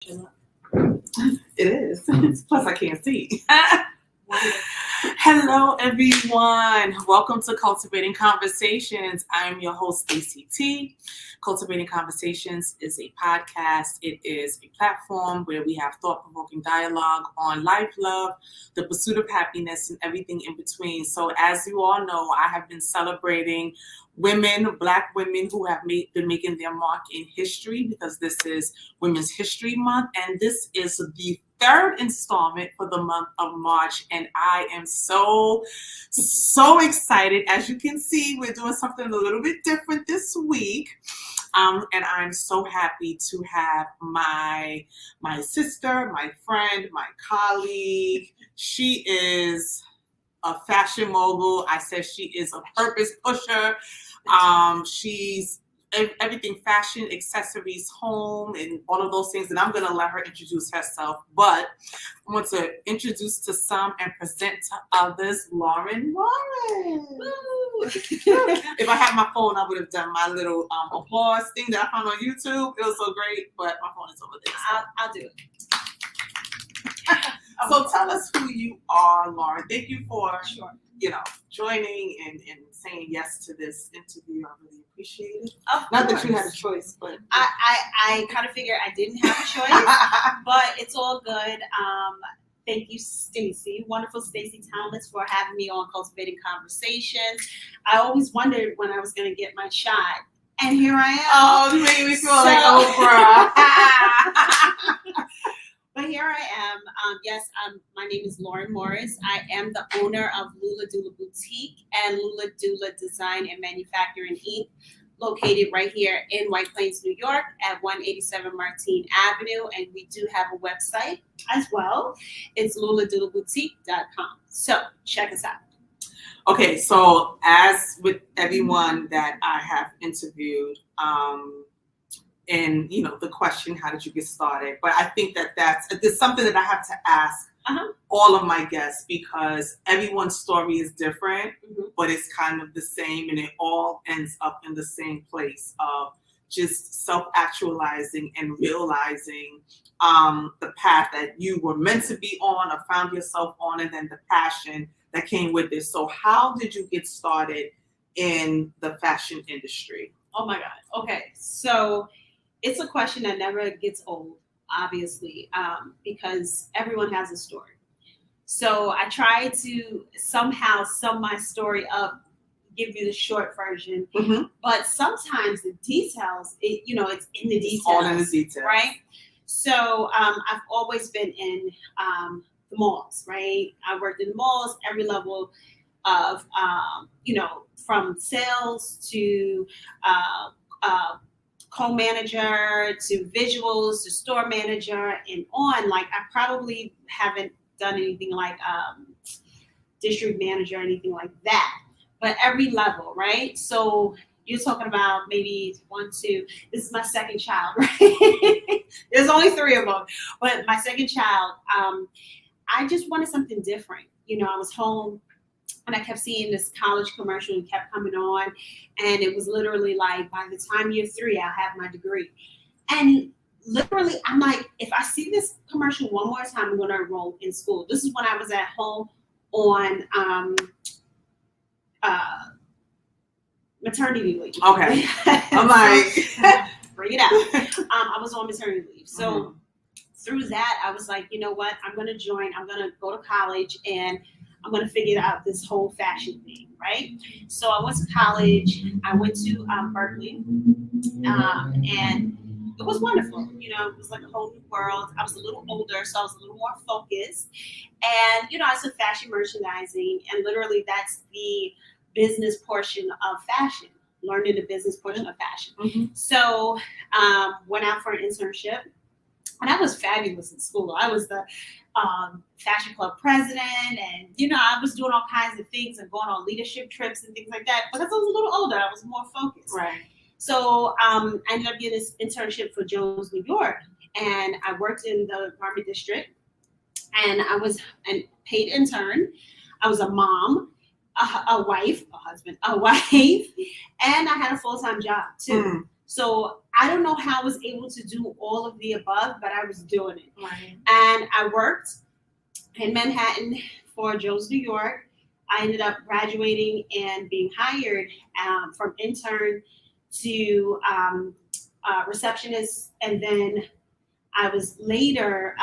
It is. Plus, I can't see. Hello, everyone. Welcome to Cultivating Conversations. I'm your host, Stacey T. Cultivating Conversations is a podcast. It is a platform where we have thought-provoking dialogue on life, love, the pursuit of happiness, and everything in between. So, as you all know, I have been celebrating women, Black women who have been making their mark in history because this is Women's History Month, and this is the third installment for the month of March, and I am so excited. As you can see, we're doing something a little bit different this week, and I'm so happy to have my sister, my friend, my colleague. She is a fashion mogul. I said she is a purpose pusher. She's everything fashion, accessories, home, and all of those things. And I'm going to let her introduce herself. But I want to introduce to some and present to others, Lauren. If I had my phone, I would have done my little applause thing that I found on YouTube. It was so great, but my phone is over there. So. I'll do it. So tell us who you are, Lauren. Thank you for joining and saying yes to this interview. I really appreciate it. Not that you had a choice, but I kind of figured I didn't have a choice, but it's all good. Thank you, Stacey, wonderful Stacey Talmadge, for having me on Cultivating Conversations. I always wondered when I was going to get my shot, and here I am. Oh, you made me feel like Oprah. But here I am. My name is Lauren Morris. I am the owner of Lula Dula Boutique and Lula Dula Design and Manufacturing Inc., located right here in White Plains, New York at 187 Martine Avenue. And we do have a website as well. It's luladulaboutique.com. So check us out. Okay, so as with everyone that I have interviewed, and the question, how did you get started? But I think there's something that I have to ask all of my guests, because everyone's story is different, but it's kind of the same, and it all ends up in the same place of just self-actualizing and realizing the path that you were meant to be on or found yourself on, and then the passion that came with it. So how did you get started in the fashion industry? Oh my God. Okay. So it's a question that never gets old, obviously, because everyone has a story. So I try to somehow sum my story up, give you the short version, but sometimes the details, it's in the details. It's all in the details. Right? So I've always been in the malls, right? I worked in malls, every level of, from sales to co-manager to visuals to store manager and on. Like, I probably haven't done anything like district manager or anything like that, but every level, right? So you're talking about maybe 1, 2. This is my second child, right? There's only 3 of them, but my second child, I just wanted something different. I was home, and I kept seeing this college commercial and kept coming on. And it was literally like, by the time you're 3, I'll have my degree. And literally, I'm like, if I see this commercial one more time, I'm going to enroll in school. This is when I was at home on maternity leave. Okay. I'm like, bring it out. I was on maternity leave. So through that, I was like, you know what? I'm going to go to college, and I'm going to figure out this whole fashion thing, right? So I went to college. I went to Berkeley, and it was wonderful. It was like a whole new world. I was a little older, so I was a little more focused. And, I took fashion merchandising, and literally that's the business portion of fashion, learning the business portion of fashion. So went out for an internship, and I was fabulous in school. I was the fashion club president, and I was doing all kinds of things and going on leadership trips and things like that. Because I was a little older, I was more focused. Right. So I ended up getting this internship for Jones, New York, and I worked in the garment district, and I was a paid intern. I was a mom, a wife, a husband, a wife, and I had a full-time job too. So I don't know how I was able to do all of the above, but I was doing it. Right. And I worked in Manhattan for Joe's New York. I ended up graduating and being hired from intern to receptionist, and then I was later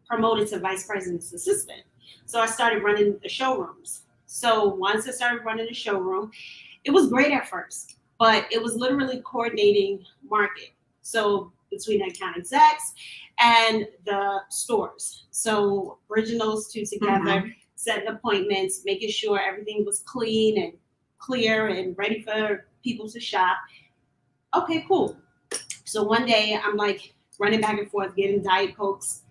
promoted to vice president's assistant. So I started running the showrooms. So once I started running the showroom, it was great at first, but it was literally coordinating market. So between the account execs and the stores. So bridging those two together, setting appointments, making sure everything was clean and clear and ready for people to shop. Okay, cool. So one day I'm like running back and forth, getting Diet Cokes,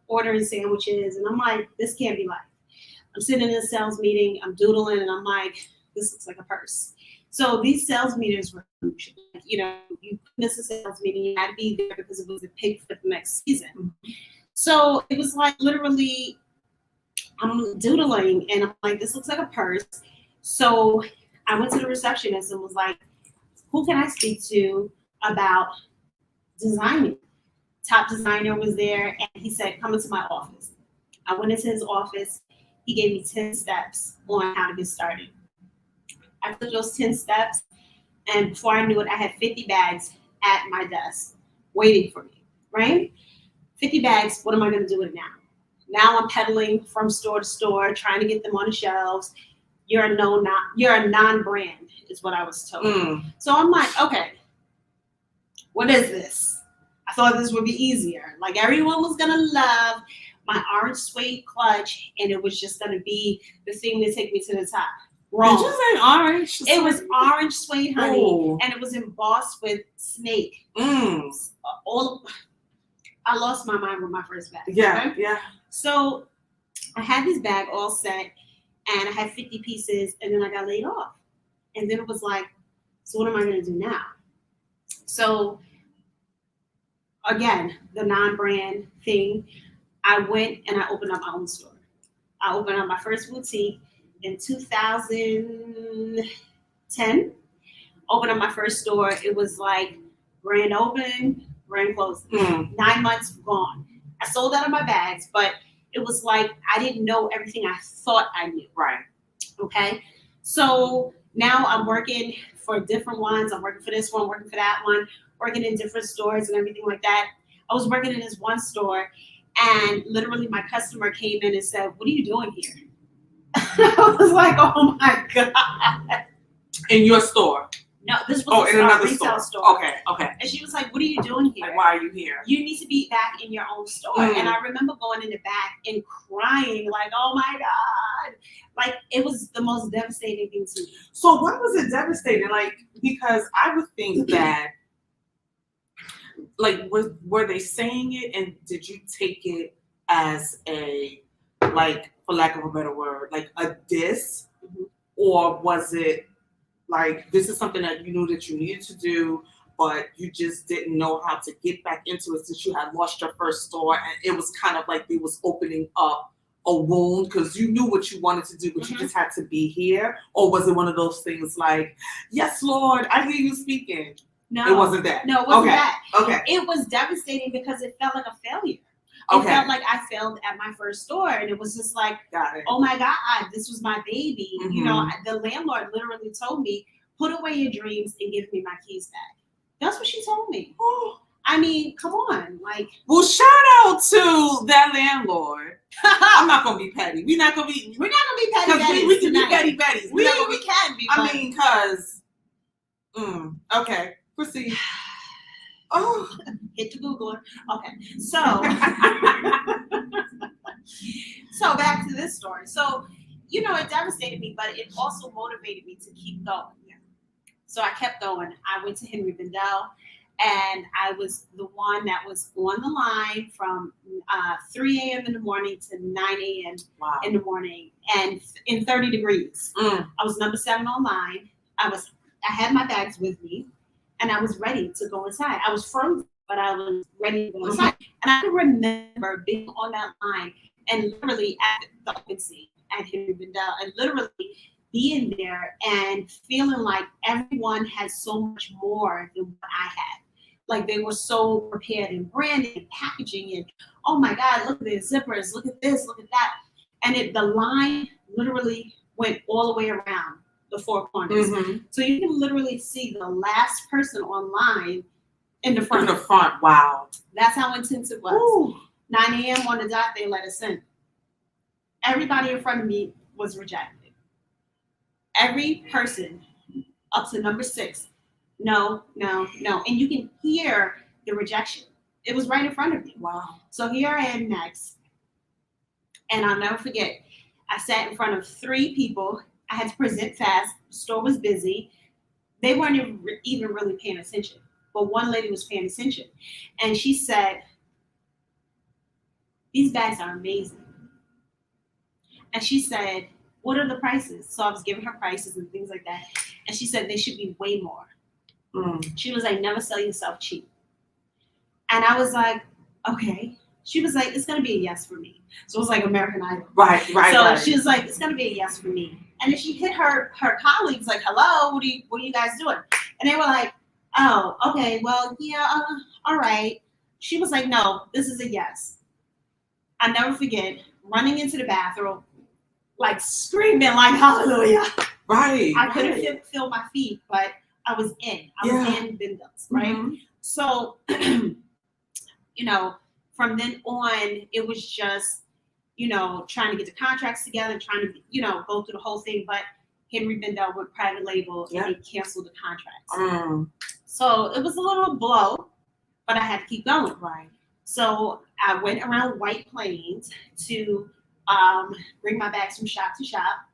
ordering sandwiches, and I'm like, this can't be life. I'm sitting in a sales meeting, I'm doodling, and I'm like, this looks like a purse. So these sales meetings were huge. Like, you miss a sales meeting, you had to be there because it was a pick for the next season. So it was like literally, I'm doodling, and I'm like, this looks like a purse. So I went to the receptionist and was like, who can I speak to about designing? Top designer was there, and he said, come into my office. I went into his office. He gave me 10 steps on how to get started. I took those 10 steps, and before I knew it, I had 50 bags at my desk waiting for me, right? 50 bags, what am I going to do with it now? Now I'm peddling from store to store, trying to get them on the shelves. You're a non-brand, is what I was told. So I'm like, okay, what is this? I thought this would be easier. Like everyone was gonna love my orange suede clutch, and it was just gonna be the thing to take me to the top. Wrong. Did you say orange? It was orange suede, honey, Ooh. and it was embossed with snake. I lost my mind with my first bag. Yeah, okay? yeah. So I had this bag all set, and I had 50 pieces, and then I got laid off. And then it was like, so what am I gonna do now? So again, the non-brand thing, I went and I opened up my own store. I opened up my first boutique in 2010. Opened up my first store. It was like grand open, grand closing. 9 months gone. I sold out of my bags, but it was like I didn't know everything I thought I knew. Right. Okay. So now I'm working for different ones. I'm working for this one, working for that one, working in different stores and everything like that. I was working in this one store, and literally my customer came in and said, what are you doing here? I was like, oh my God. In your store? No, this was in another retail store. Okay. And she was like, what are you doing here? Like, why are you here? You need to be back in your own store. And I remember going in the back and crying, like, oh my God. Like, it was the most devastating thing to me. So why was it devastating? Like, because I would think that, like, were they saying it, and did you take it as a, like, for lack of a better word, like a diss? Or was it like, this is something that you knew that you needed to do, but you just didn't know how to get back into it since you had lost your first store, and it was kind of like it was opening up a wound because you knew what you wanted to do, but you just had to be here? Or was it one of those things like, yes, Lord, I hear you speaking? No. It wasn't that. No, it wasn't that. Okay. It was devastating because it felt like a failure. Okay. It felt like I failed at my first store, and it was just like, got it. Oh my God, this was my baby. You know, the landlord literally told me, put away your dreams and give me my keys back. That's what she told me. I mean, come on, like. Well, shout out to that landlord. I'm not gonna be petty. We're not gonna be petty. We can be petty betties. We can be. I mean, cause. Okay, proceed. Oh, hit the Googler. Okay, so back to this story. So, it devastated me, but it also motivated me to keep going. So I kept going. I went to Henry Bendel, and I was the one that was on the line from 3 a.m. in the morning to 9 a.m. in the morning, and in 30 degrees. I was number 7 online. I had my bags with me, and I was ready to go inside. I was frozen, but I was ready to go inside. And I can remember being on that line and literally at the open seat at Henry Bendel, and literally being there and feeling like everyone had so much more than what I had. Like they were so prepared in branding and packaging and oh my God, look at their zippers, look at this, look at that. And the line literally went all the way around the four corners. Mm-hmm. So you can literally see the last person online in the front. In the front, wow. That's how intense it was. Ooh. 9 a.m. on the dot, they let us in. Everybody in front of me was rejected. Every person up to number 6, no, no, no. And you can hear the rejection. It was right in front of me. Wow. So here I am next. And I'll never forget, I sat in front of 3 people. I had to present fast. The store was busy. They weren't even really paying attention. But one lady was paying attention. And she said, these bags are amazing. And she said, what are the prices? So I was giving her prices and things like that. And she said, they should be way more. She was like, never sell yourself cheap. And I was like, okay. She was like, it's going to be a yes for me. So it was like American Idol. Right. So she was like, it's going to be a yes for me. And then she hit her colleagues like, hello, what are you guys doing? And they were like, oh, okay, well, yeah, all right. She was like, no, this is a yes. I'll never forget running into the bathroom, like screaming like hallelujah. Right. I couldn't feel my feet, but I was in. I was in Bindos, right? Mm-hmm. So, from then on, it was just, trying to get the contracts together, trying to, go through the whole thing. But Henry Bendel with private label, and they canceled the contracts. So it was a little blow, but I had to keep going. Right. So I went around White Plains to bring my bags from shop to shop.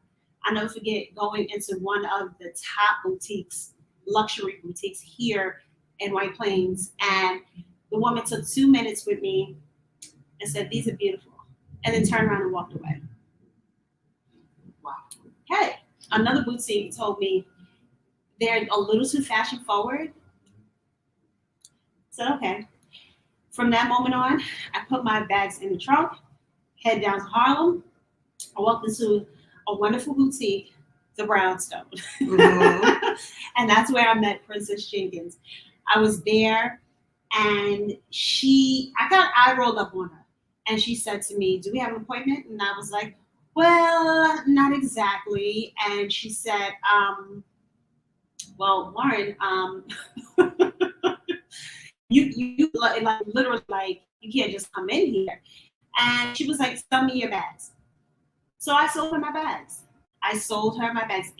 I never forget going into one of the top boutiques, luxury boutiques here in White Plains, and the woman took 2 minutes with me and said, these are beautiful, and then turned around and walked away. Wow. Hey, another boutique told me they're a little too fashion forward. I said, okay. From that moment on, I put my bags in the trunk, head down to Harlem. I walked into a wonderful boutique, the Brownstone. Mm-hmm. And that's where I met Princess Jenkins. I was there, and I got eye rolled up on her. And she said to me, do we have an appointment? And I was like, well, not exactly. And she said, well, Lauren, you like literally like you can't just come in here. And she was like, sell me your bags. So I sold her my bags.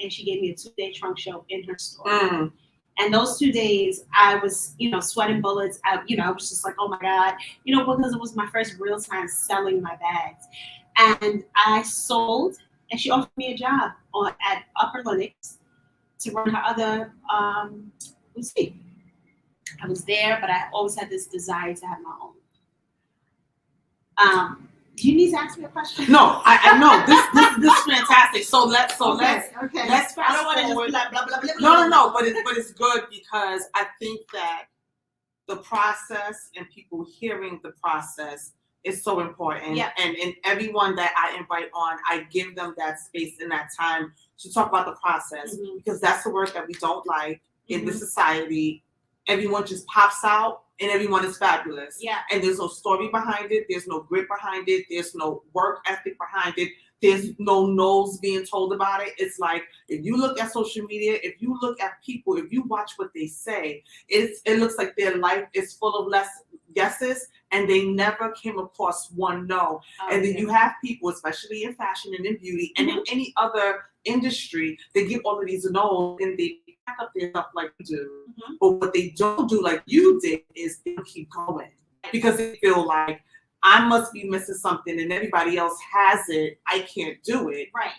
And she gave me a 2-day trunk show in her store. And those 2 days, I was, sweating bullets. I was just like, oh my God, because it was my first real time selling my bags. And I sold, and she offered me a job at Upper Lenox to run her other boutique. I was there, but I always had this desire to have my own. Do you need to ask me a question? No, I know this is fantastic. So let's fast I don't want to forward. just blah blah blah blah. No, but it's good because I think that the process and people hearing the process is so important. Yeah. And everyone that I invite on, I give them that space and that time to talk about the process because that's the work that we don't like in this society. Everyone just pops out and everyone is fabulous. Yeah. And there's no story behind it. There's no grit behind it. There's no work ethic behind it. There's no no's being told about it. It's like, if you look at social media, if you look at people, if you watch what they say, it looks like their life is full of less yeses and they never came across one no. Okay. And then you have people, especially in fashion and in beauty and in any other industry, they get all of these no's and they pack up their stuff like you do. But what they don't do like you did is they keep going because they feel like I must be missing something and everybody else has it. I can't do it. Right.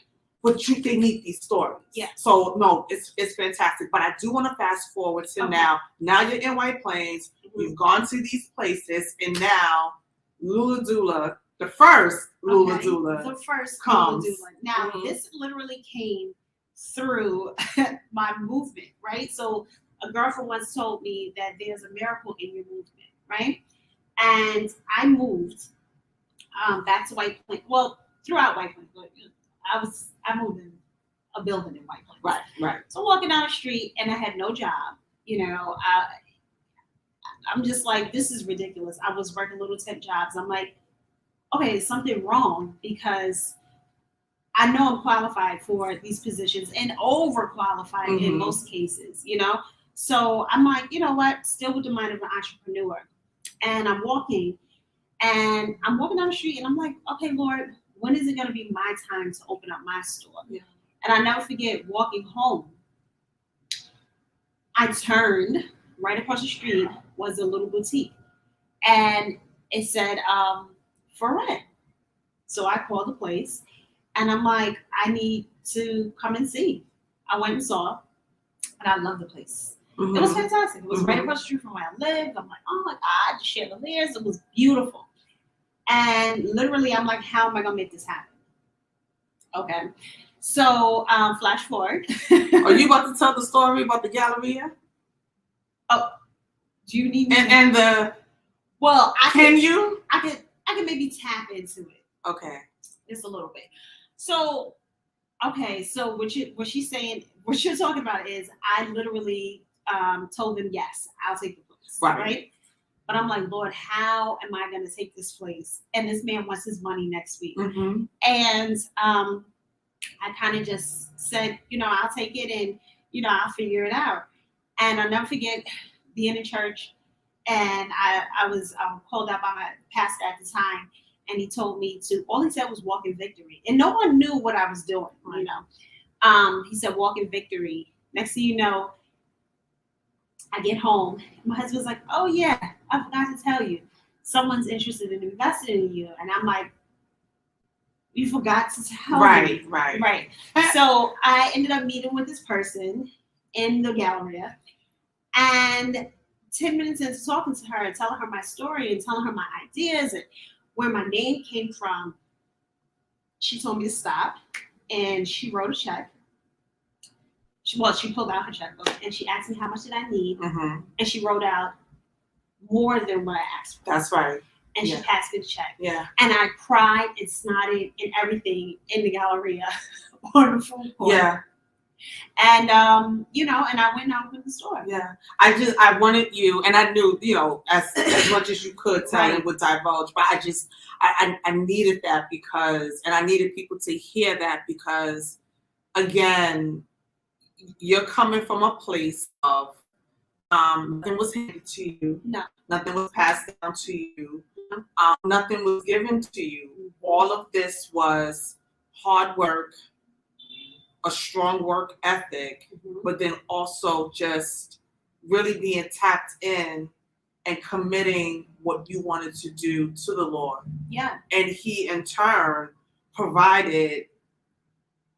But they need these stories. Yeah. So no, it's fantastic. But I do want to fast forward to now. Now you're in White Plains. We've gone to these places, and now Lula Dula, the first Lula Dula, comes. Lula Dula. Now this literally came through my movement, right? So a girlfriend once told me that there's a miracle in your movement, right? And I moved back to White Plains. Well, throughout White Plains, I moved in a building in White Plains. Right. So walking down the street, and I had no job. I'm just like, this is ridiculous. I was working little temp jobs. I'm like, okay, is something wrong, because I know I'm qualified for these positions and overqualified in most cases, So I'm like, you know what? Still with the mind of an entrepreneur. And I'm walking down the street, and I'm like, okay, Lord, when is it going to be my time to open up my store? Yeah. And I never forget walking home. I turned right across the street was a little boutique, and it said for rent. So I called the place, and I'm like, I need to come and see. I went and saw, and I love the place. It was fantastic. It was right across the street from where I lived. I'm like, oh my God, the chandeliers. It was beautiful. And literally, I'm like, how am I going to make this happen? Okay. So flash forward. Are you about to tell the story about the Galleria? Oh, do you need me? And the... Well, I can maybe tap into it. Okay. Just a little bit. So, okay. So what she's saying, what you're talking about is, I literally told them, yes, I'll take the place. Right? But I'm like, Lord, how am I going to take this place? And this man wants his money next week. And I kind of just said, I'll take it, and, I'll figure it out. And I'll never forget being in church, and I was called out by my pastor at the time, and he told me all he said was walk in victory. And no one knew what I was doing, He said, walk in victory. Next thing you know, I get home. My husband's like, oh, yeah, I forgot to tell you. Someone's interested in investing in you. And I'm like, you forgot to tell me. Right. So I ended up meeting with this person in the Galleria. And 10 minutes into talking to her and telling her my story and telling her my ideas and where my name came from, she told me to stop. And she wrote a check. She pulled out her checkbook, and she asked me how much did I need, and she wrote out more than what I asked for. That's right. And she passed me the check. Yeah. And I cried and snotted and everything in the Galleria on the food court. Yeah. And and I went out with the store. Yeah. I wanted you, and I knew, as much as you could tell it would divulge, but I needed that because, and I needed people to hear that because, again, you're coming from a place of nothing was handed to you. No. Nothing was passed down to you. Nothing was given to you. All of this was hard work, a strong work ethic, but then also just really being tapped in and committing what you wanted to do to the Lord. Yeah. And He, in turn, provided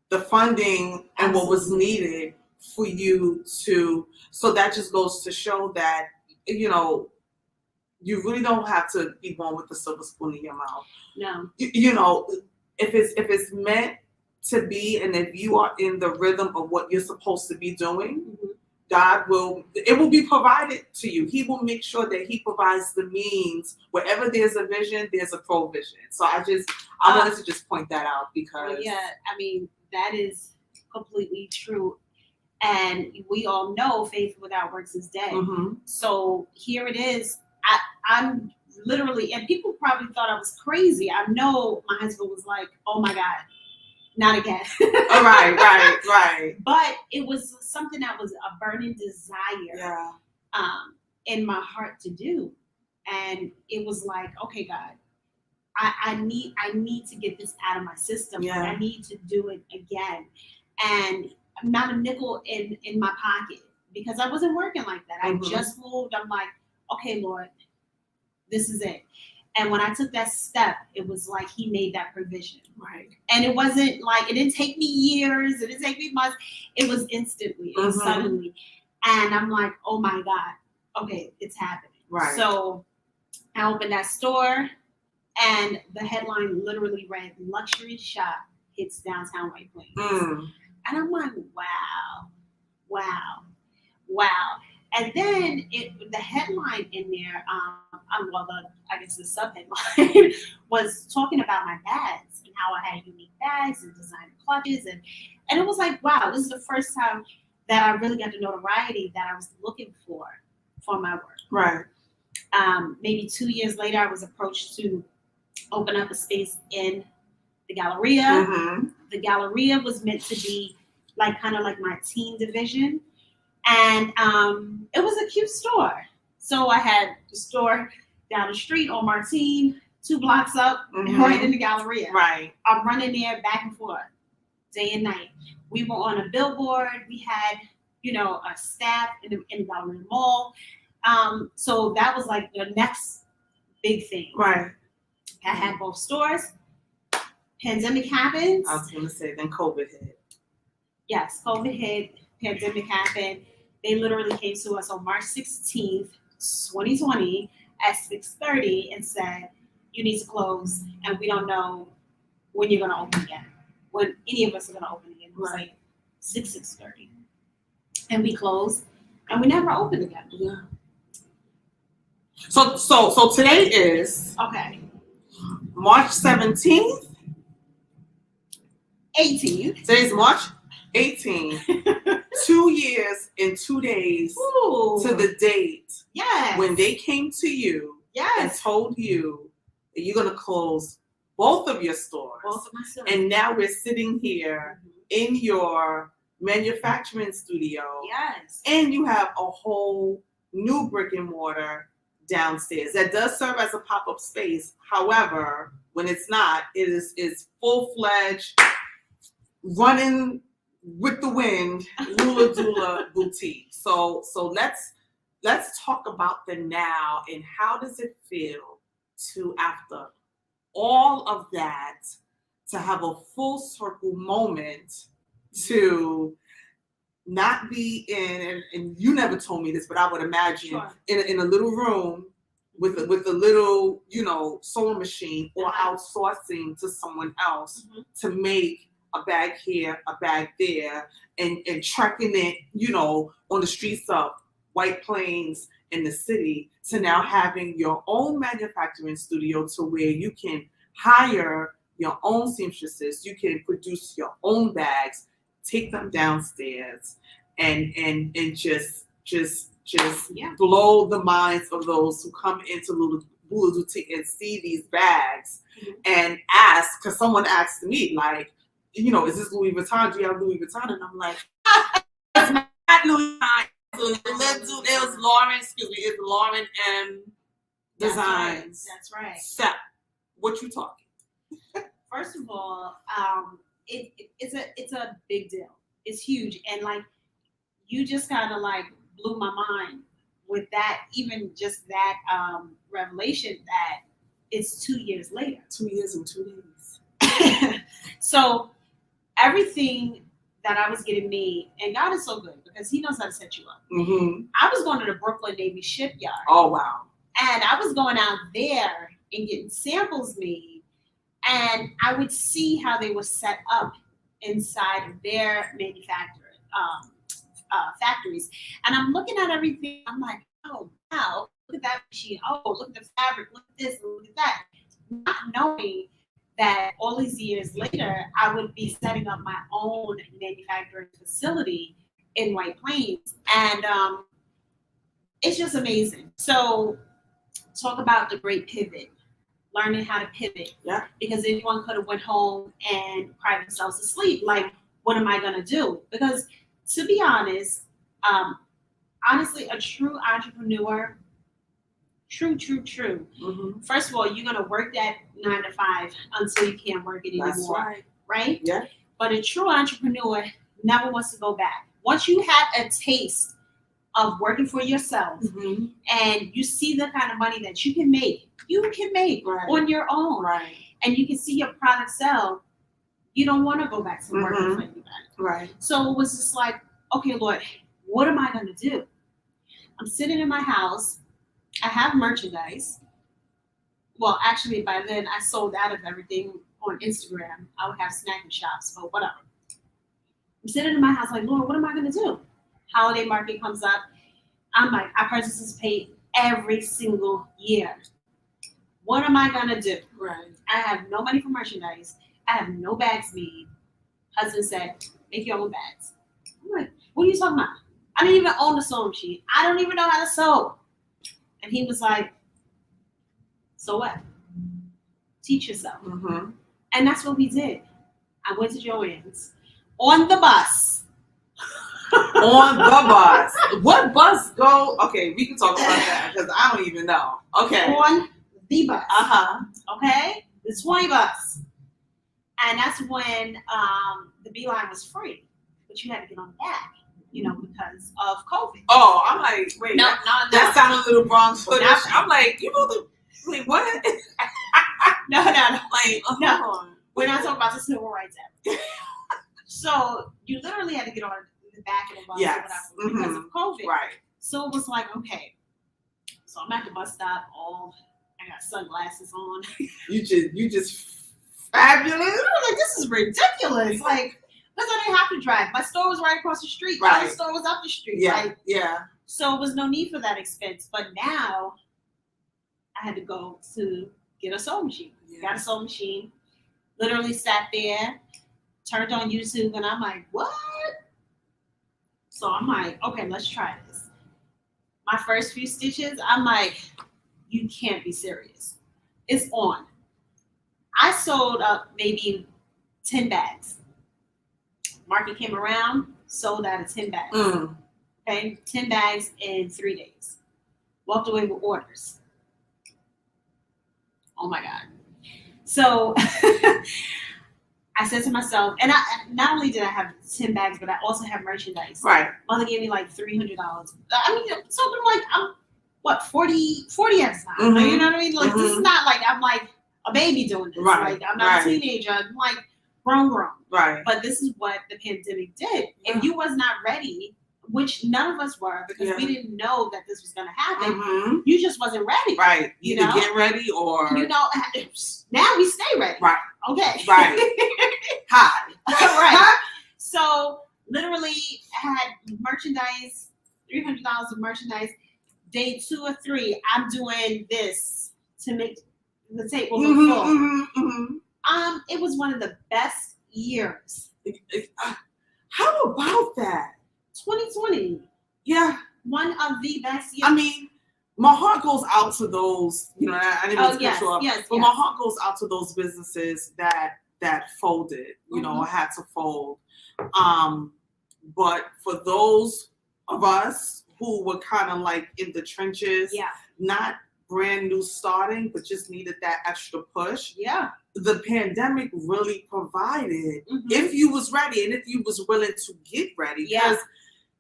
the funding and what was needed for you to, so that just goes to show that, you really don't have to be born with a silver spoon in your mouth. No. If it's meant to be, and if you are in the rhythm of what you're supposed to be doing, it will be provided to you. He will make sure that He provides the means. Wherever there's a vision, there's a provision. So I wanted to just point that out because that is completely true. And we all know faith without works is dead. So here it is. I'm literally, and people probably thought I was crazy. I know my husband was like, oh my God, not again. Right. But it was something that was a burning desire in my heart to do. And it was like, okay, God, I need to get this out of my system. Yeah. I need to do it again. And not a nickel in my pocket because I wasn't working like that. I just moved. I'm like, okay, Lord, this is it. And when I took that step, it was like He made that provision. Right. And it wasn't like, it didn't take me years. It didn't take me months. It was instantly and suddenly. And I'm like, oh my God, okay, it's happening. Right. So I opened that store and the headline literally read, luxury shop hits downtown White Plains. And I'm like, wow. And then the headline in there, the sub-headline was talking about my bags and how I had unique bags and designer clutches, and it was like, wow, this is the first time that I really got the notoriety that I was looking for my work. Right. Maybe 2 years later, I was approached to open up a space in the Galleria. Mm-hmm. The Galleria was meant to be like kind of like my teen division, and it was a cute store. So I had the store down the street on Martine, 2 blocks up, Mm-hmm. right in the Galleria. Right. I'm running there back and forth, day and night. We were on a billboard. We had, a staff in the Galleria Mall. So that was like the next big thing. Right. I had both stores. Pandemic happens. I was going to say, then COVID hit. Yes, COVID hit. Pandemic happened. They literally came to us on March 16th, 2020 at 6:30 and said, you need to close, and we don't know when you're going to open again, when any of us are going to open again. It was like 6:30. And we closed, and we never opened again. Yeah. So today is okay, March 17th. 18th. Today's March 18th. 2 years and 2 days Ooh. to the date. Yes. When they came to you and told you that you're going to close both of your stores. Both of my stores. And now we're sitting here in your manufacturing studio. Yes. And you have a whole new brick and mortar downstairs that does serve as a pop-up space. However, when it's not, it's full-fledged, running with the wind, Lula Dula boutique. So let's talk about the now and how does it feel to, after all of that, to have a full circle moment to not be in, and you never told me this, but I would imagine in a little room with a little, sewing machine or outsourcing to someone else to make a bag here, a bag there, and tracking it, on the streets of White Plains in the city, to now having your own manufacturing studio to where you can hire your own seamstresses, you can produce your own bags, take them downstairs, and just blow the minds of those who come into Lula Boutique and see these bags and ask, because someone asked me, like, is this Louis Vuitton? Do you have Louis Vuitton? And I'm like, it's not Louis Vuitton. It was Lauren, it's Lauren M. Designs. That's right. So, what you talking? First of all, it's a big deal. It's huge, and like you just kind of like blew my mind with that. Even just that revelation that it's 2 years later. 2 years and 2 days. So everything that I was getting made, and God is so good because He knows how to set you up. Mm-hmm. I was going to the Brooklyn Navy shipyard. Oh wow! And I was going out there and getting samples made, and I would see how they were set up inside of their manufacturing factories. And I'm looking at everything. I'm like, oh wow, look at that machine. Oh, look at the fabric. Look at this. Look at that. Not knowing that all these years later, I would be setting up my own manufacturing facility in White Plains. And it's just amazing. So talk about the great pivot, learning how to pivot. Yeah. Because anyone could have went home and cried themselves to sleep. Like, what am I going to do? Because to be honest, honestly, a true entrepreneur, true. Mm-hmm. First of all, you're going to work that 9 to 5 until you can't work it anymore. That's right. Right? Yeah. But a true entrepreneur never wants to go back. Once you have a taste of working for yourself and you see the kind of money that you can make on your own, right, and you can see your product sell, you don't want to go back to working for anybody. Right. So it was just like, okay, Lord, what am I going to do? I'm sitting in my house. I have merchandise. Well, actually, by then I sold out of everything on Instagram. I would have snacking shops, but whatever. I'm sitting in my house like, Lord, what am I going to do? Holiday market comes up. I'm like, I participate every single year. What am I going to do? Right. I have no money for merchandise. I have no bags made. Husband said, make your own bags. I'm like, what are you talking about? I didn't even own a sewing machine. I don't even know how to sew. And he was like, so what? Teach yourself. Mm-hmm. And that's what we did. I went to Joann's on the bus. On the bus. What bus go? Okay, we can talk about that because I don't even know. Okay. On the bus. Uh-huh. Okay? The 20 bus. And that's when the Beeline was free. But you had to get on the back, because of COVID. Oh, I'm like, wait, No. that sounded a little Bronx footish. No. I'm like, wait, what? No. Like, No. We're not talking about the Civil Rights Act. So you literally had to get on the back of the bus Yes. or whatever because of COVID. Right. So it was like, okay. So I'm at the bus stop. I got sunglasses on. You just fabulous. I was like, this is ridiculous. Like, because I didn't have to drive. My store was right across the street. Right. My store was up the street. Yeah. Yeah. So it was no need for that expense. But now I had to go to get a sewing machine. Yeah. Got a sewing machine. Literally sat there, turned on YouTube, and I'm like, what? So I'm like, okay, let's try this. My first few stitches, I'm like, you can't be serious. It's on. I sold up maybe 10 bags. Market came around, sold out of 10 bags. Okay, 10 bags in 3 days. Walked away with orders. Oh my God. So I said to myself, and I not only did I have 10 bags, but I also have merchandise. Right. Mother gave me like $300. I mean, something like I'm 40 at the time. Mm-hmm. You know what I mean? Like this is not like I'm like a baby doing this. Right. Like I'm not a teenager. I'm like grown. Right. But this is what the pandemic did. Yeah. If you was not ready, which none of us were because we didn't know that this was going to happen. Mm-hmm. You just wasn't ready. Right. You Either know? get ready or now we stay ready. Right. Okay. Right. Hi. Right. So literally had merchandise, $300 of merchandise. Day 2 or 3, I'm doing this to make the table look full. It was one of the best years. How about that? 2020. Yeah. One of the best years. I mean, my heart goes out to those, I didn't mean to cut you off, but my heart goes out to those businesses that folded, had to fold. But for those of us who were kind of like in the trenches, not brand new starting, but just needed that extra push. Yeah. The pandemic really provided if you was ready and if you was willing to get ready. Because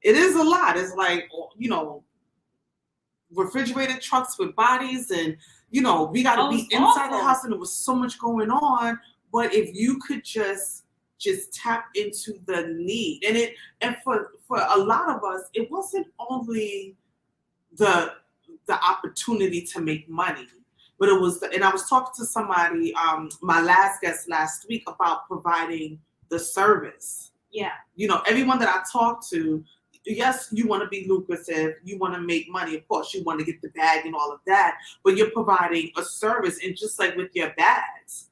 it is a lot. It's like, refrigerated trucks with bodies and, we got to be inside the house and there was so much going on. But if you could just tap into the need and for a lot of us, it wasn't only the opportunity to make money, but it was, and I was talking to somebody, my last guest last week about providing the service. Yeah. Everyone that I talked to, yes, you want to be lucrative, you want to make money, of course, you want to get the bag and all of that, but you're providing a service. And just like with your bags,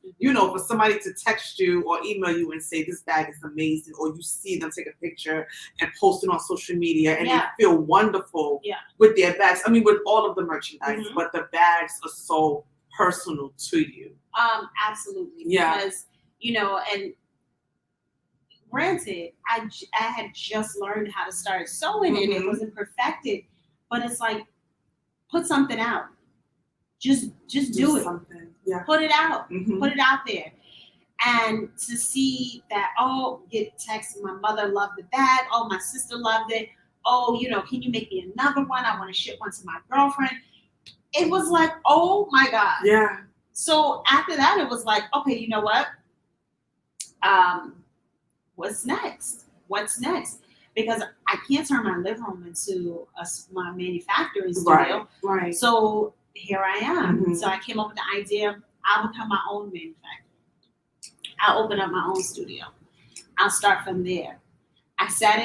for somebody to text you or email you and say this bag is amazing, or you see them take a picture and post it on social media and they feel wonderful with their bags. I mean, with all of the merchandise, but the bags are so personal to you. Absolutely. Yeah. Because, and granted, I had just learned how to start sewing and it wasn't perfected, but it's like, put something out. Just do it. Something. Yeah. Put it out. Put it out there. And to see that, get text, my mother loved the bag. Oh, my sister loved it. Oh, can you make me another one? I want to ship one to my girlfriend. It was like, oh my God. Yeah. So after that, it was like, okay, you know what? What's next? Because I can't turn my living room into my manufacturing studio. Right. So here I am. So I came up with the idea, I'll become my own manufacturer. I'll open up my own studio. I'll start from there. I sat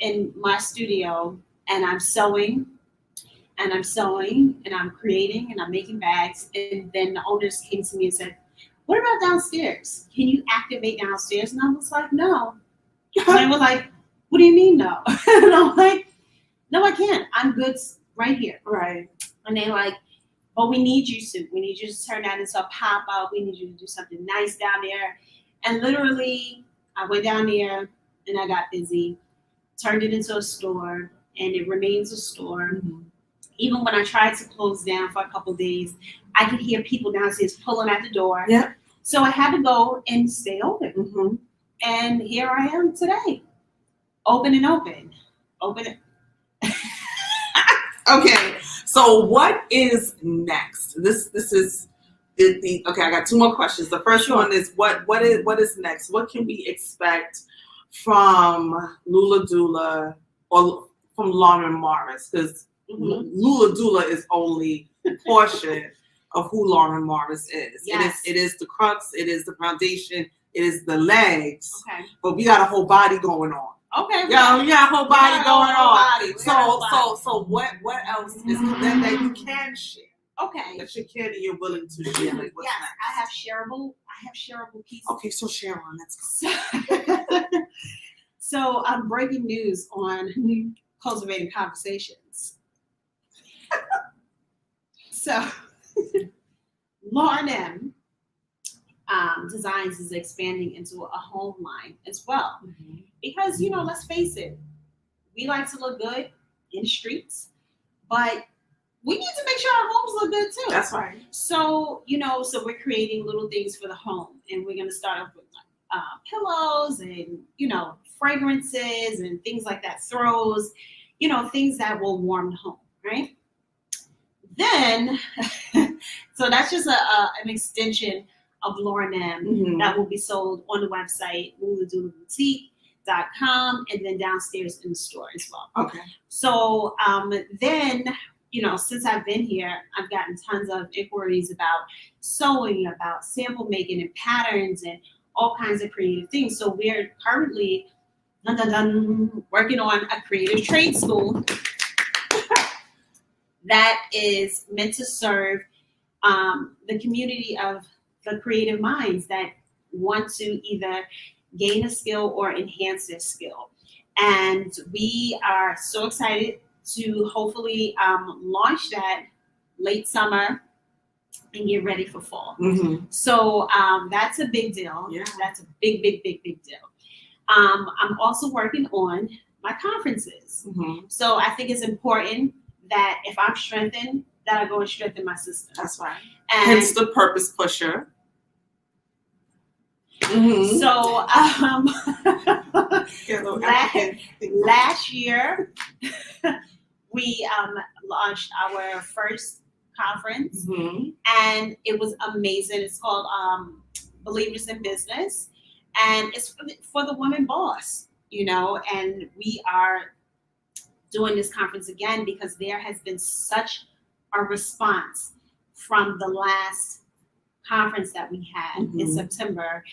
in my studio and I'm sewing and I'm creating and I'm making bags. And then the owners came to me and said, what about downstairs? Can you activate downstairs? And I was like, no. And they were like, what do you mean no? And I'm like, no, I can't. I'm good right here. Right. And they're like, but we need you to. We need you to turn that into a pop-up. We need you to do something nice down there. And literally, I went down there and I got busy, turned it into a store, and it remains a store. Mm-hmm. Even when I tried to close down for a couple of days, I could hear people downstairs pulling at the door. Yeah. So I had to go and stay open. Mm-hmm. And here I am today. Open and open. Open. Okay. So what is next? This is the okay, I got two more questions. The first one is what is next? What can we expect from Lula Dula or from Lauren Morris? Because Lula Dula is only a portion of who Lauren Morris is. Yes. It is the crux, it is the foundation, it is the legs. Okay. But we got a whole body going on. Okay. Yeah, we got a whole body going on. So what else is that you can share? Okay. That you can and you're willing to share. Like, what's yes, next? I have shareable pieces. Okay, so share on. Let's go. So breaking news on Cultivating Conversations. So Lauren M. Designs is expanding into a home line as well. Mm-hmm. Because, let's face it, we like to look good in the streets, but we need to make sure our homes look good too. That's right. So, so we're creating little things for the home, and we're going to start off with pillows and, fragrances and things like that, throws, things that will warm the home, right? Then, so that's just an extension of Lauren M. Mm-hmm. that will be sold on the website, luladulaboutique.com, and then downstairs in the store as well. Okay. So then, since I've been here, I've gotten tons of inquiries about sewing, about sample making and patterns and all kinds of creative things. So we're currently working on a creative trade school that is meant to serve the community of the creative minds that want to either gain a skill or enhance their skill. And we are so excited to hopefully launch that late summer and get ready for fall. Mm-hmm. So that's a big deal. Yeah. That's a big deal. I'm also working on my conferences. Mm-hmm. So I think it's important that if I'm strengthened, that I go and strengthen my sister. That's right. And hence the purpose pusher. Mm-hmm. So last year we launched our first conference, mm-hmm. and it was amazing. It's called Believers in Business, and it's for the woman boss, and we are doing this conference again because there has been such a response from the last conference that we had mm-hmm. in September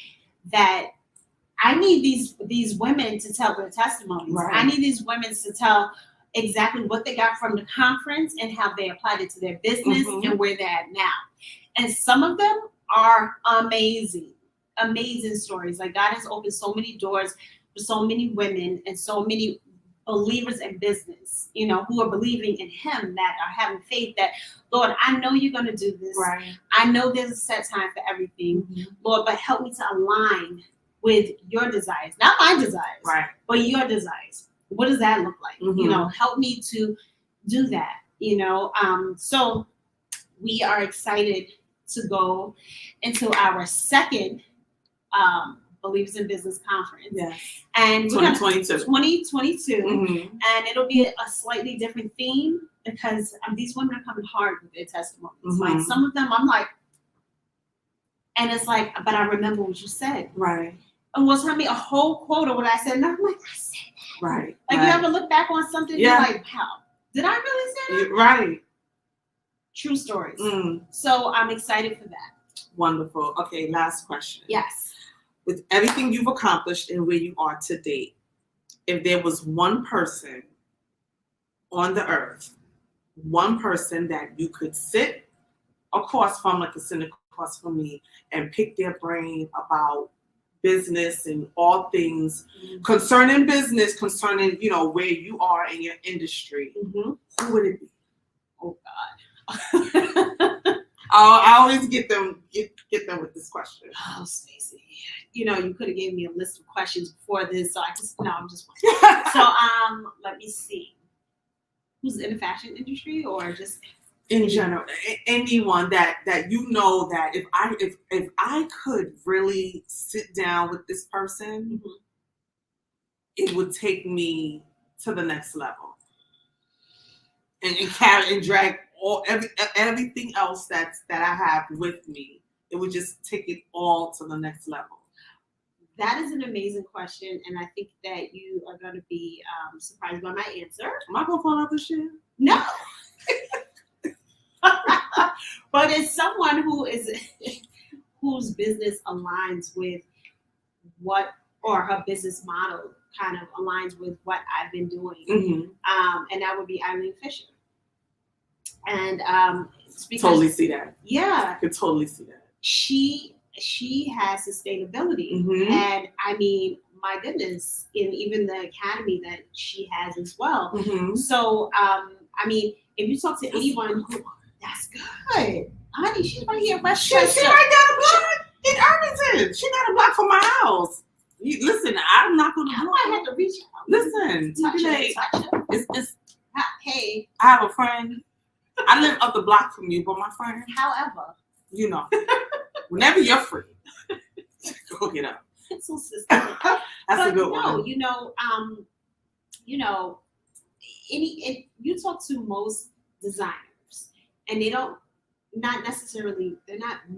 that I need these women to tell their testimonies. Right. I need these women to tell exactly what they got from the conference and how they applied it to their business mm-hmm. and where they're at now. And some of them are amazing stories. Like, God has opened so many doors for so many women and so many believers in business, who are believing in Him, that are having faith that, Lord, I know you're going to do this. Right. I know there's a set time for everything, mm-hmm. Lord, but help me to align with your desires, not my desires, right. but your desires. What does that look like? Mm-hmm. Help me to do that. So we are excited to go into our second Believers in Business conference. Yes. And 2022. 2022. Mm-hmm. And it'll be a slightly different theme because these women are coming hard with their testimonies. Mm-hmm. Like, some of them I'm like, and it's like, but I remember what you said. Right. And will tell me a whole quote of what I said. And I'm like, I said that. Right. Like, right. you ever look back on something and you're like, wow, did I really say that? Right. True stories. Mm. So I'm excited for that. Wonderful. Okay, last question. Yes. With everything you've accomplished and where you are to date, if there was one person on the earth, one person that you could sit across from, like a sitting request for me and pick their brain about business and all things concerning business, concerning, where you are in your industry, who would it be? Oh God. I always get them with this question. Oh, Stacey. You could have gave me a list of questions before this, so I'm just so let me see. Who's in the fashion industry or just in general, anyone that that if I could really sit down with this person, it would take me to the next level and carry and drag everything else that I have with me. It would just take it all to the next level. That is an amazing question, and I think that you are going to be surprised by my answer. Am I going to fall out this shit? No. But it's someone whose business aligns with or her business model kind of aligns with what I've been doing. And that would be Eileen Fisher. And totally see that. Yeah. I could totally see that. She has sustainability. And I mean, my goodness, in even the academy that she has as well. So, I mean, if you talk to anyone who, that's good. Honey, she's right here. She right down the block in Irvington. She got a block from my house. Listen, I'm not going to. I had to reach out. Listen, touch it. Hey. I have a friend. I live up the block from you, but my friend. However. Whenever you're free, go get up. So sister. That's a good one. If you talk to most designers, and they're not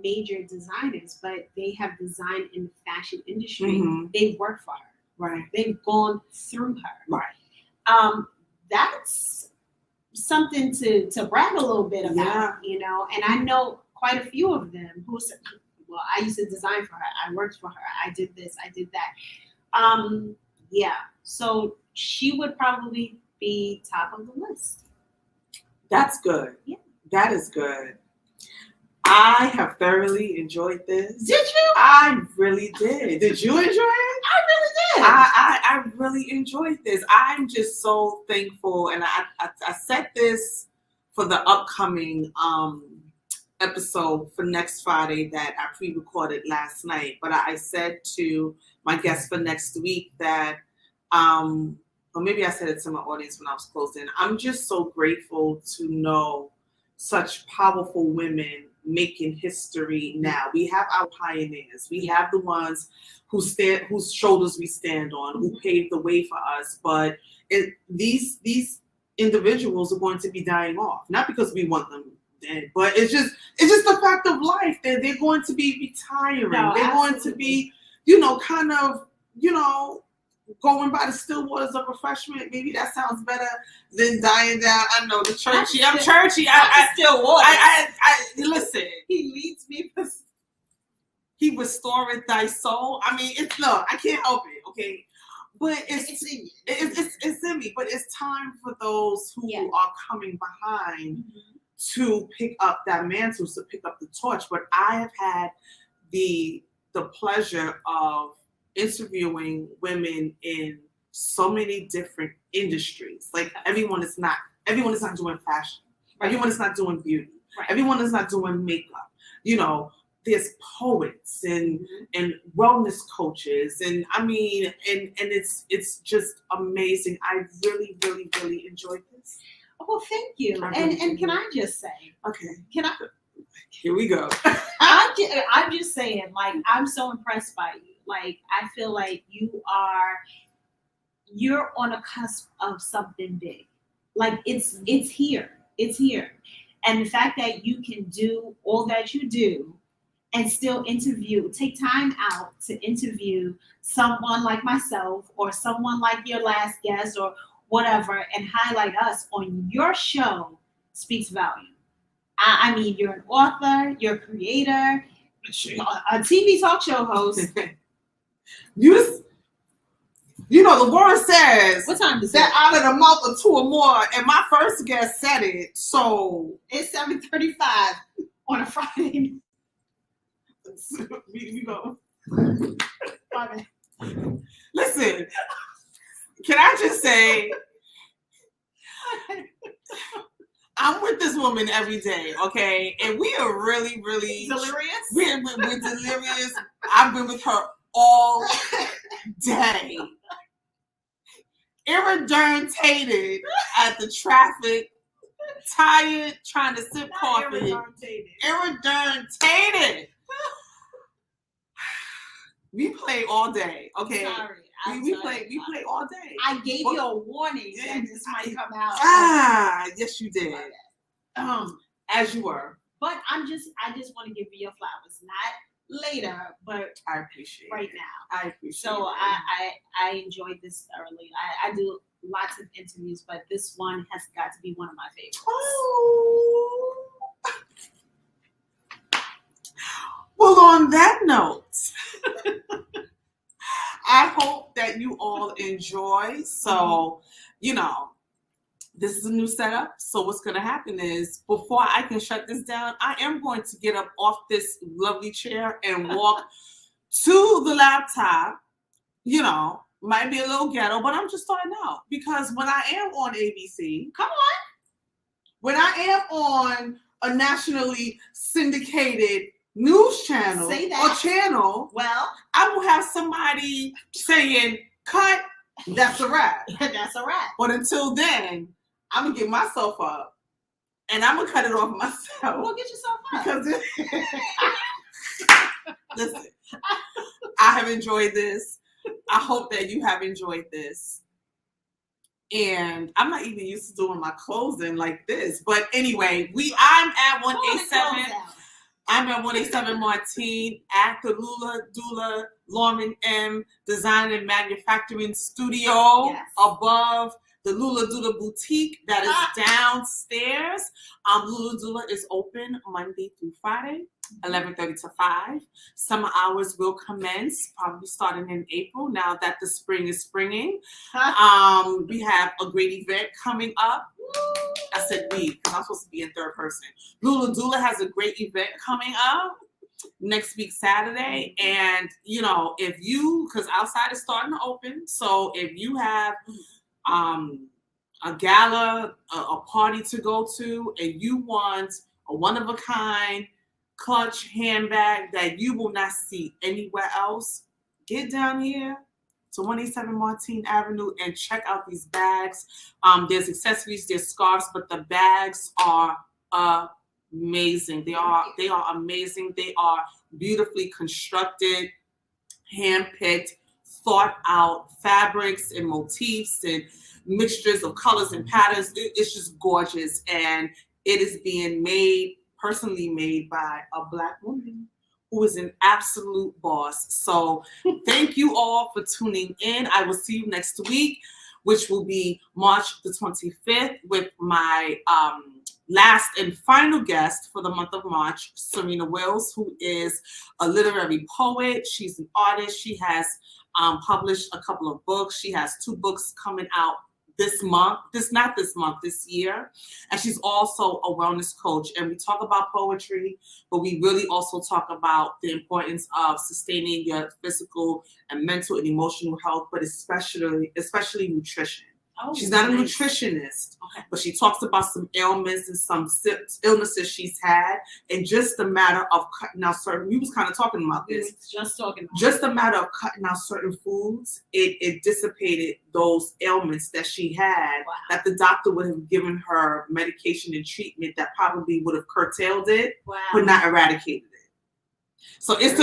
major designers, but they have designed in the fashion industry. They've worked for her. Right. They've gone through her. Right. That's something to brag a little bit about, and I know quite a few of them who said, well, I used to design for her. I worked for her. I did this. I did that. Yeah. So she would probably be top of the list. That's good. Yeah. That is good. I have thoroughly enjoyed this. Did you? I really did. Did you enjoy it? I really did. I really enjoyed this. I'm just so thankful. And I set this for the upcoming episode for next Friday that I pre-recorded last night. But I said to my guest for next week that, or maybe I said it to my audience when I was closing. I'm just so grateful to know such powerful women making history now. We have our pioneers. We have the ones whose shoulders we stand on, who paved the way for us. But these individuals are going to be dying off, not because we want them dead, but it's just the fact of life. They're going to be retiring. No, they're absolutely. going to be, kind of, going by the still waters of refreshment. Maybe that sounds better than dying down. I know the churchy. I'm churchy. I still waters. I listen. He leads me. He restoreth thy soul. I mean, I can't help it. Okay, but it's in you. It's in me. But it's time for those who are coming behind to pick up that mantle, to pick up the torch. But I have had the pleasure of interviewing women in so many different industries. Like everyone is not doing fashion. Right. Everyone is not doing beauty. Right. Everyone is not doing makeup. There's poets and wellness coaches, and I mean, and it's just amazing. I really, really, really enjoyed this. Oh, thank you. And can I just say? Okay. Can I? Here we go. I'm just saying, like, I'm so impressed by you. Like, I feel like you're on a cusp of something big. Like it's here. It's here. And the fact that you can do all that you do and still take time out to interview someone like myself or someone like your last guest or whatever and highlight us on your show speaks volume. I mean, you're an author, you're a creator, a TV talk show host. The word says what time is that it? out of the mouth of two or more, and my first guest said it, so it's 7:35 on a Friday. we go. My bad. Listen, can I just say, I'm with this woman every day, okay? And we are really, really Delirious? We're delirious. I've been with her all day. Irritated at the traffic, tired, trying to sip coffee. Irritated. We play all day, okay? Sorry, we play all day. I gave you a warning that this might come out. Yes, you did. As you were. But I just want to give you your flowers, not later, but I appreciate right it. now. I appreciate so it. I enjoyed this thoroughly. I do lots of interviews, but this one has got to be one of my favorites. Oh. Well, on that note, I hope that you all enjoy. So, this is a new setup. So what's going to happen is, before I can shut this down, I am going to get up off this lovely chair and walk to the laptop. Might be a little ghetto, but I'm just starting out. Because when I am on ABC, come on, when I am on a nationally syndicated news channel or channel, well, I will have somebody saying, cut, that's a wrap. That's a wrap. But until then, I'm going to get myself up and I'm going to cut it off myself. Well, get yourself up. Because listen, I have enjoyed this. I hope that you have enjoyed this. And I'm not even used to doing my closing like this. But anyway, I'm at 187. I'm at 187 Martine at the Lula Dula Lorman M Design and Manufacturing Studio, above the Lula Dula Boutique that is downstairs. Lula Dula is open Monday through Friday, 11:30 to 5. Summer hours will commence, probably starting in April, now that the spring is springing. We have a great event coming up. I said we, because I'm supposed to be in third person. Lula Dula has a great event coming up next week, Saturday. And, because outside is starting to open. So if you have a gala, a party to go to, and you want a one-of-a-kind clutch handbag that you will not see anywhere else, get down here to 187 Martine Avenue and check out these bags. There's accessories, there's scarves, but the bags are amazing. They are amazing. They are beautifully constructed, handpicked, thought out fabrics and motifs and mixtures of colors and patterns. It's just gorgeous, and it is being personally made by a Black woman who is an absolute boss. So thank you all for tuning in. I will see you next week, which will be March the 25th, with my last and final guest for the month of March, Serena Wills, who is a literary poet. She's an artist. She has published a couple of books. She has 2 books coming out this year. And she's also a wellness coach. And we talk about poetry, but we really also talk about the importance of sustaining your physical and mental and emotional health, but especially nutrition. Oh, she's not a nutritionist, but she talks about some ailments and some illnesses she's had, and just a matter of cutting out certain. We was kind of talking about this. Just a matter of cutting out certain foods. It dissipated those ailments that she had. Wow. That the doctor would have given her medication and treatment that probably would have curtailed it, but not eradicated it. So it's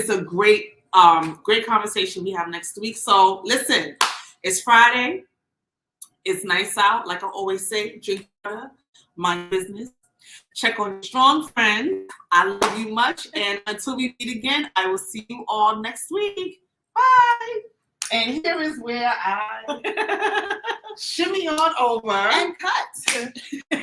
a great conversation we have next week. So listen, it's Friday. It's nice out. Like I always say, drink water, mind business. Check on your strong friends. I love you much. And until we meet again, I will see you all next week. Bye. And here is where I shimmy on over. And cut. And